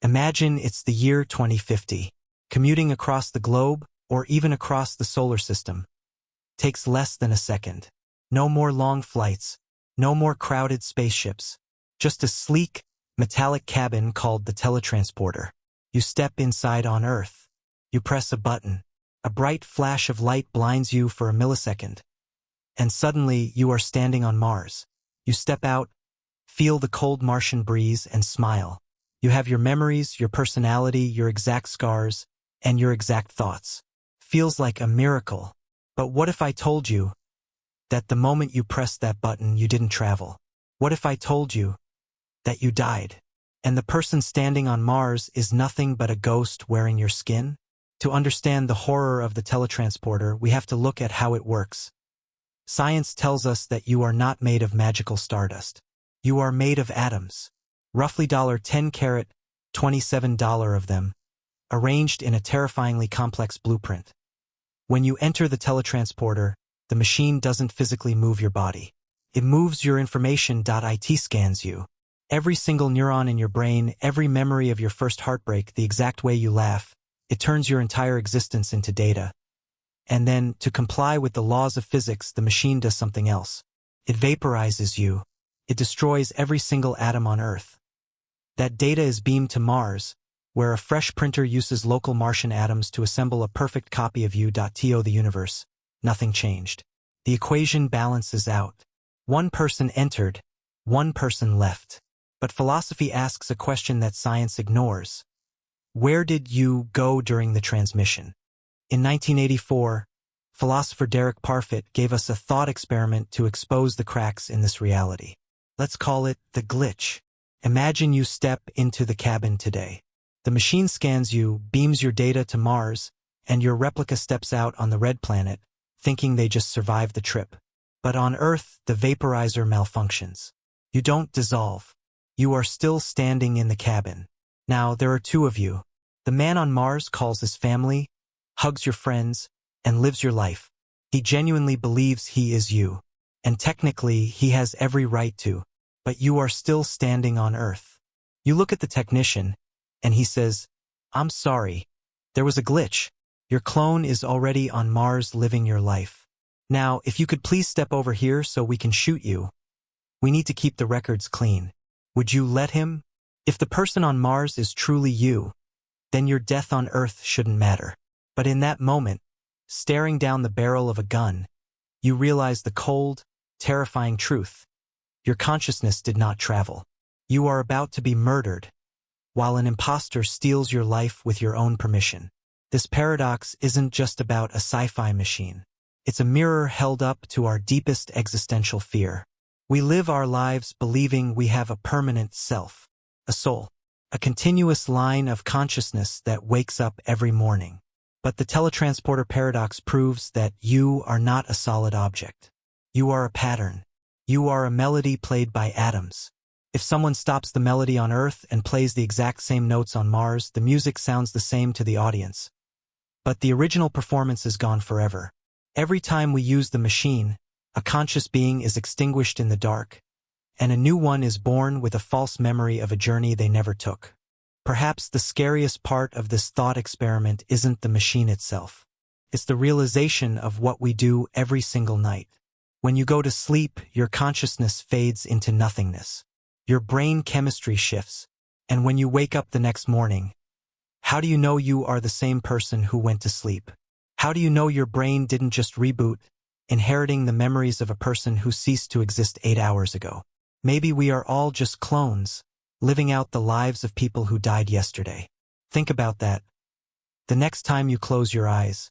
Imagine it's the year 2050. Commuting across the globe, or even across the solar system, takes less than a second. No more long flights, no more crowded spaceships, just a sleek, metallic cabin called the teletransporter. You step inside on Earth. You press a button. A bright flash of light blinds you for a millisecond. And suddenly, you are standing on Mars. You step out, feel the cold Martian breeze, and smile. You have your memories, your personality, your exact scars, and your exact thoughts. Feels like a miracle. But what if I told you that the moment you pressed that button, you didn't travel? What if I told you that you died, and the person standing on Mars is nothing but a ghost wearing your skin? To understand the horror of the teletransporter, we have to look at how it works. Science tells us that you are not made of magical stardust. You are made of atoms. Roughly 10 carat, $27 of them, arranged in a terrifyingly complex blueprint. When you enter the teletransporter, the machine doesn't physically move your body. It moves your information. It scans you. Every single neuron in your brain, every memory of your first heartbreak, the exact way you laugh. It turns your entire existence into data. And then, to comply with the laws of physics, the machine does something else. It vaporizes you. It destroys every single atom on Earth. That data is beamed to Mars, where a fresh printer uses local Martian atoms to assemble a perfect copy of you. To the universe, nothing changed. The equation balances out. One person entered, one person left. But philosophy asks a question that science ignores. Where did you go during the transmission? In 1984, philosopher Derek Parfit gave us a thought experiment to expose the cracks in this reality. Let's call it the glitch. Imagine you step into the cabin today. The machine scans you, beams your data to Mars, and your replica steps out on the red planet, thinking they just survived the trip. But on Earth, the vaporizer malfunctions. You don't dissolve. You are still standing in the cabin. Now, there are two of you. The man on Mars calls his family, hugs your friends, and lives your life. He genuinely believes he is you. And technically, he has every right to. But you are still standing on Earth. You look at the technician, and he says, "I'm sorry. There was a glitch. Your clone is already on Mars living your life. Now, if you could please step over here so we can shoot you. We need to keep the records clean. Would you let him? If the person on Mars is truly you, then your death on Earth shouldn't matter." But in that moment, staring down the barrel of a gun, you realize the cold, terrifying truth. Your consciousness did not travel. You are about to be murdered, while an imposter steals your life with your own permission. This paradox isn't just about a sci-fi machine. It's a mirror held up to our deepest existential fear. We live our lives believing we have a permanent self, a soul, a continuous line of consciousness that wakes up every morning. But the teletransporter paradox proves that you are not a solid object. You are a pattern. You are a melody played by atoms. If someone stops the melody on Earth and plays the exact same notes on Mars, the music sounds the same to the audience. But the original performance is gone forever. Every time we use the machine, a conscious being is extinguished in the dark, and a new one is born with a false memory of a journey they never took. Perhaps the scariest part of this thought experiment isn't the machine itself. It's the realization of what we do every single night. When you go to sleep, your consciousness fades into nothingness. Your brain chemistry shifts, and when you wake up the next morning, how do you know you are the same person who went to sleep? How do you know your brain didn't just reboot, inheriting the memories of a person who ceased to exist 8 hours ago? Maybe we are all just clones, living out the lives of people who died yesterday. Think about that. The next time you close your eyes,